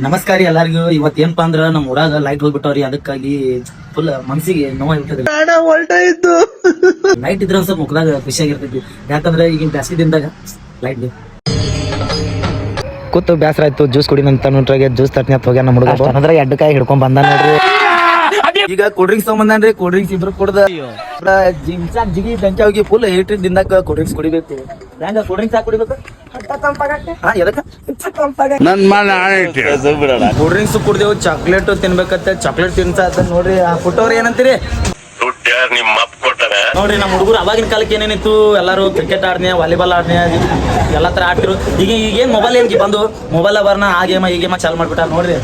ನಮಸ್ಕಾರ ಎಲ್ಲರಿಗೂ. ಇವತ್ತೇನಪ್ಪಾ ಅಂದ್ರ ನಮ್ ಊರಾಗ ಲೈಟ್ ಹೋಗ್ಬಿಟ್ಟವ್ರಿ, ಅದಕ್ಕಾಗಿ ಫುಲ್ ಮನ್ಸಿಗೆ ನೋವಾಗ್ಬಿಟ್ಟದ್ರಿ. ಲೈಟ್ ಇದ್ರ ಸ್ವಲ್ಪ ಮುಖದಾಗ ಖುಷಿಯಾಗಿರ್ತೈತಿ, ಯಾಕಂದ್ರೆ ಈಗಿನ ಬ್ಯಾಸಿಗೆ ದಿನದಾಗ ಲೈಟ್ ಬೇಕು. ಕೂತು ಬ್ಯಾಸರ ಆಯ್ತು, ಜ್ಯೂಸ್ ಕುಡಿ ನಂತ ನೋಡ್ರಾಗೆ ಜ್ಯೂಸ್ ತಟ್ನಿ ಅಂತ ಹೋಗ್ಯಾನ ನಮ್ಮ ಹುಡುಗ. ಅಂದ್ರೆ ಎಡ್ಡು ಕಾಯಿ ಹಿಡ್ಕೊಂಡ್ ಬಂದ ನೋಡ್ರಿ. ಈಗ ಕೂಲ್ ಡ್ರಿಂಕ್ಸ್ ತಗೊಂಬಂದ್ರಿ, ಕೂಲ್ ಡ್ರಿಂಕ್ಸ್ ಇಬ್ರು ಕುಡ್ದ ಜಿಗಿ ಬೆಂಕಿ ಹೋಗಿ ಫುಲ್ ಹೀಟ್ ದಿಂದಾಗ ಕೂಲ್ ಡ್ರಿಂಕ್ಸ್ ಕುಡಿಬೇಕು. ಹೆಂಗ ಕೂಲ್ ಡ್ರಿಂಕ್ಸ್ ಯಾಕೆ ಕುಡಿಬೇಕು? ಕೂಲ್ ಡ್ರಿಂಕ್ಸ್ ಕುಡ್ದೇವು, ಚಾಕ್ಲೇಟ್ ತಿನ್ಬೇಕಂತ ಚಾಕ್ಲೇಟ್ ತಿನ್ಸ ನೋಡ್ರಿ. ಆ ಫುಟ್ಟವ್ರಿ ಏನಂತೀರಿ ನೋಡ್ರಿ. ನಮ್ಮ ಹುಡುಗರು ಅವಾಗಿನ ಕಾಲಕ್ಕೆ ಏನೇನಿತ್ತು, ಎಲ್ಲಾರು ಕ್ರಿಕೆಟ್ ಆಡ್ನೆ, ವಾಲಿಬಾಲ್ ಆಡ್ನೆ, ಎಲ್ಲಾ ತರ ಆಡ್ತಿರು. ಈಗೇನ್ ಮೊಬೈಲ್ ಏನ್ಕಿ ಬಂದು ಮೊಬೈಲ್ ಬರ್ನ ಆ ಗೇಮ ಈ ಗೇಮ ಚಾಲು ಮಾಡ್ಬಿಟ್ಟಾರ ನೋಡ್ರಿ.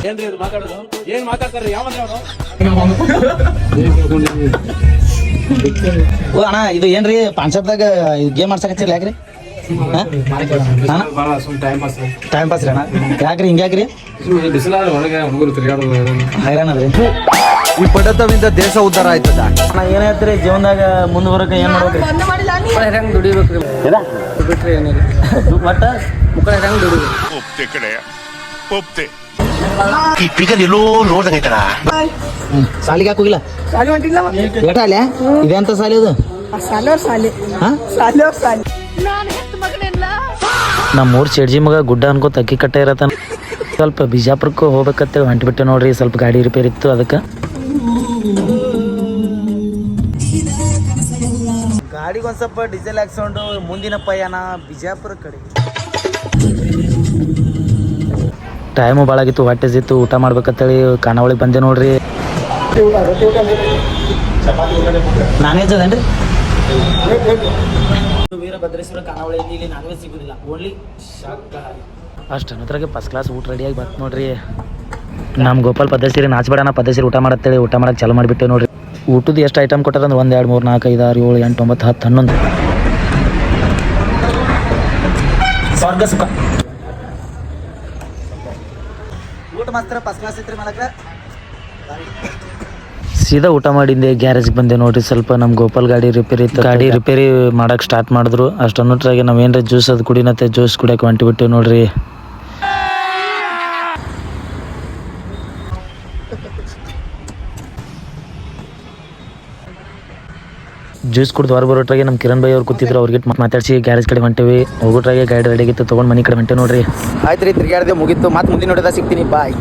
ಓ ಅಣ್ಣ, ಇದು ಏನ್ರಿ ಪಾನ್ಸಪ್ದಾಗ ಗೇಮ್ ಆಡ್ಸಕತ್ತೀರಿ ಯಾಕ್ರಿ? ಟೈಮ್ ಪಾಸ್ ರೀ ಅಣ್ಣ. ಯಾಕ್ರಿ ಹಿಂಗ್ಯಾಕ್ರಿ? ಹೈರಾಣ ಅದ್ರಿ. ಈ ಪಡತವಿಂದ ದೇಶ ಉದ್ಧಾರ ಆಯ್ತದ. ನಾ ಏನ್ ಹೇಳ್ತೀರಿ ಜೀವನದಾಗ ಮುಂದೆ ಬರೋಕೆ ಏನ್ ಮಾಡ್ಬೇಕ್ರಿ? ಹೆಂಗ್ ದುಡಿಬೇಕ್ರಿ ಬಿಟ್ರಿ ಏನಿಲ್ಲ, ಒಟ್ಟ ಮುಕ್ಕಳ ಹೆಂಗ್ ದುಡಿಬೇಕು. ಸಾಲಿಗೆ ಯಾಕೆ ಹೋಗಿಲ್ಲ? ಸಾಲಿ ಹೊಂಟಿಲ್ಲ ಏಟ ಅಲ್ಲೇ ಇದೆ ಅಂತ ಸಾಲಿ ಅದು. ನಮ್ಮೂರ್ ಚೇಡ್ಜಿ ಮಗ ಗುಡ್ಡ ಅನ್ಕೋತ ಅಕ್ಕಿ ಕಟ್ಟ ಇರತ್ತಾನ. ಸ್ವಲ್ಪ ಬಿಜಾಪುರಕ್ಕೆ ಹೋಗ್ಬೇಕಂತೇಳಿ ಹೊಂಟ್ಬಿಟ್ಟೆ ನೋಡ್ರಿ. ಸ್ವಲ್ಪ ಗಾಡಿ ರಿಪೇರ್ ಇತ್ತು, ಅದಕ್ಕೆ ಗಾಡಿಗೆ ಒಂದ್ ಸ್ವಲ್ಪ ಡೀಸೆಲ್ ಹಾಕ್ಸ್ಕೊಂಡು ಮುಂದಿನ ಪಯಣ ಬಿಜಾಪುರ ಕಡೆ. ಟೈಮು ಭಾಳ ಆಗಿತ್ತು, ಹೊಟ್ಟೆ ಇತ್ತು, ಊಟ ಮಾಡ್ಬೇಕಂತೇಳಿ ಖಾನಾವಳಿಗೆ ಬಂದೆ ನೋಡ್ರಿ. Non veg ಅದೇನ್ರಿ? ವೀರಭದ್ರೇಶ್ವರ ಖಾನಾವಳಿಯಲ್ಲಿ ಇಲ್ಲಿ ನಾನ್ ವೆಜ್ ಸಿಗುದಿಲ್ಲ, ಓನ್ಲಿ ಶಾಕಾಹಾರಿ. ಅಷ್ಟು ಅನ್ನೋದ್ರಾಗೆ ಫಸ್ಟ್ ಕ್ಲಾಸ್ ಊಟ ರೆಡಿಯಾಗಿ ಬಂತು ನೋಡ್ರಿ. ನಮ್ಮ ಗೋಪಾಲ್ ಪದ್ಧತಿ ನಾಚ್ಬೇಡಣ ಪದ್ಧತಿ ಊಟ ಮಾಡತ್ತೇಳಿ ಊಟ ಮಾಡಕ್ಕೆ ಚಾಲು ಮಾಡಿಬಿಟ್ಟೆ ನೋಡ್ರಿ. ಊಟದ ಎಷ್ಟು ಐಟಮ್ ಕೊಟ್ಟಾರಂದ್ರೆ 1 2 3 4 5 6 7 8 9 10 11 ಸ್ವರ್ಗ ಸುಖ. ಊಟ ಮಾತ್ರ ಫಸ್ಟ್ ಕ್ಲಾಸ್ ಐತ್ರಿ ಮಾಡಕ್ಕೆ. ಸೀದಾ ಊಟ ಮಾಡಿಂದೆ ಗ್ಯಾರೇಜ್ಗೆ ಬಂದೆ ನೋಡ್ರಿ. ಸ್ವಲ್ಪ ನಮ್ಮ ಗೋಪಾಲ್ ಗಾಡಿ ರಿಪೇರಿ ಇತ್ತು, ಗಾಡಿ ರಿಪೇರಿ ಮಾಡಕ್ಕೆ ಸ್ಟಾರ್ಟ್ ಮಾಡಿದ್ರು. ಅಷ್ಟು ಅನ್ನೋಟ್ರಾಗೆ ನಾವೇನ್ರ ಜ್ಯೂಸ್ ಅದು ಕುಡಿನತ್ತೆ ಜ್ಯೂಸ್ ಕುಡಿಯೋಕೆ ಹೊಂಟಿಬಿಟ್ಟು ನೋಡ್ರಿ. ಜ್ಯೂಸ್ ಕುಡ್ದು ಹೊರ ಬರೋಟ್ರಾಗೆ ನಮ್ಮ ಕಿರಣ್ ಭಾಯಿ ಅವ್ರು ಕೂತಿದ್ರು, ಅವ್ರಿಗೆ ಮಾತಾಡ್ಸಿ ಗ್ಯಾರೇಜ್ ಕಡೆ ಹೊಂಟೇವಿ. ಹೋಗೋಟ್ರಾಗೆ ಗಾಡಿ ರೆಡಿ ಆಗಿತ್ತು, ತೊಗೊಂಡು ಮನೆ ಕಡೆ ಹೊಂಟೆ ನೋಡ್ರಿ. ಆಯ್ತು ರೀ, ತಿರ್ಗಾಡ್ದೆ ಮುಗಿತ್ತು. ಮತ್ತೆ ಮುಂದಿನ ನೋಡಿದ ಸಿಗ್ತೀನಿ, ಬಾಯ್.